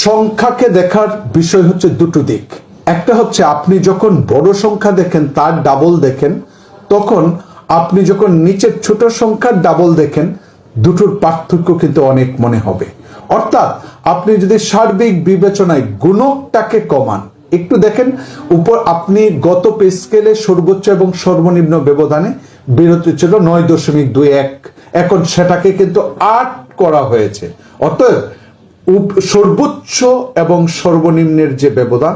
সংখ্যাকে দেখার বিষয় হচ্ছে দুটো দিক। একটা হচ্ছে আপনি যখন বড় সংখ্যা দেখেন তার ডাবল দেখেন, তখন আপনি যখন নিচের ছোট সংখ্যার ডাবল দেখেন দুটোর পার্থক্য কিন্তু অনেক মনে হবে। অর্থাৎ আপনি যদি সার্বিক বিবেচনায় গুণকটাকে কমান, একটু দেখেন উপর আপনি গত পে স্কেলে সর্বোচ্চ এবং সর্বনিম্ন ব্যবধানে বিরতি ছিল 9.21, এখন সেটাকে কিন্তু 8 করা হয়েছে। অতএব সর্বোচ্চ এবং সর্বনিম্নের যে ব্যবধান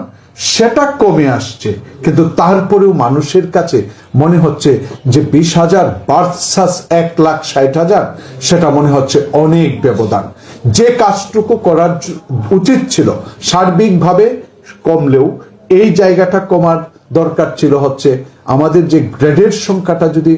সেটা কমে আসছে, কিন্তু তারপরেও মানুষের কাছে মনে হচ্ছে যে 20,000 ভার্সাস 1,60,000 সেটা মনে হচ্ছে অনেক ব্যবধান। যে কাজটুকু করার উচিত ছিল সার্বিকভাবে কমলেও এই জায়গাটা কমার দরকার ছিল হচ্ছে আমাদের যে গ্রেডের সংখ্যাটা যদি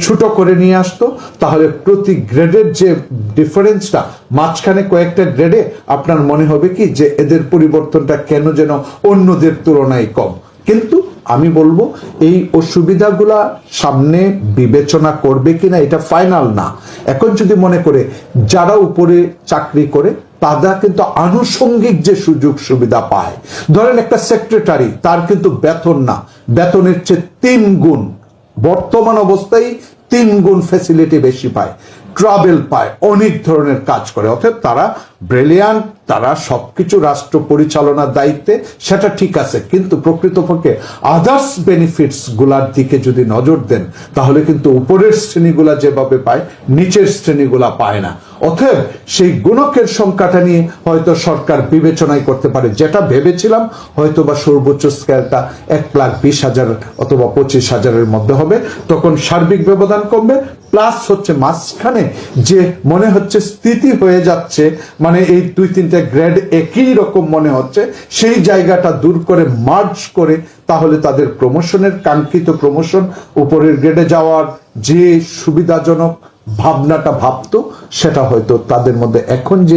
ছোট করে নিয়ে আসতো, তাহলে প্রতি গ্রেডের যে ডিফারেন্সটা মাঝখানে কয়েকটা গ্রেডে আপনার মনে হবে কি যে এদের পরিবর্তনটা কেন যেন অন্যদের তুলনায় কম। কিন্তু আমি বলবো এই অসুবিধাগুলা সামনে বিবেচনা করবে কিনা এটা ফাইনাল না। এখন যদি মনে করে যারা উপরে চাকরি করে তারা কিন্তু আনুষঙ্গিক যে সুযোগ সুবিধা পায়, ধরেন একটা সেক্রেটারি, তার কিন্তু বেতন না, বেতনের চেয়ে 3 গুণ, বর্তমান অবস্থায় 3 গুণ ফ্যাসিলিটি বেশি পায়, ট্রাভেল পায়, অনেক ধরনের কাজ করে। অর্থাৎ তারা ব্রিলিয়ান্ট, তারা সবকিছু রাষ্ট্র পরিচালনার দায়িত্বে, সেটা ঠিক আছে, কিন্তু প্রকৃতপক্ষে আদার্স বেনিফিটস গুলার দিকে যদি নজর দেন তাহলে কিন্তু উপরের শ্রেণীগুলা যেভাবে পায় নিচের শ্রেণীগুলা পায় না। অতএব সেই গুণকের সংখ্যাটা নিয়ে হয়তো সরকার বিবেচনাই করতে পারে, যেটা ভেবেছিলাম হয়তো বা সর্বোচ্চ স্কেলটা 1,20,000 অথবা 25,000-এর মধ্যে হবে, তখন সার্বিক ব্যবধান কমবে। প্লাস হচ্ছে মাঝখানে যে মনে হচ্ছে স্থিতি হয়ে যাচ্ছে, মানে এই 2-3টা গ্রেড একই রকম মনে হচ্ছে, সেই জায়গাটা দূর করে মার্জ করে তাহলে তাদের প্রমোশনের কাঙ্ক্ষিত প্রমোশন, উপরের গ্রেডে যাওয়ার যে সুবিধাজনক ভাবনাটা ভাবতো সেটা হয়তো তাদের মধ্যে এখন যে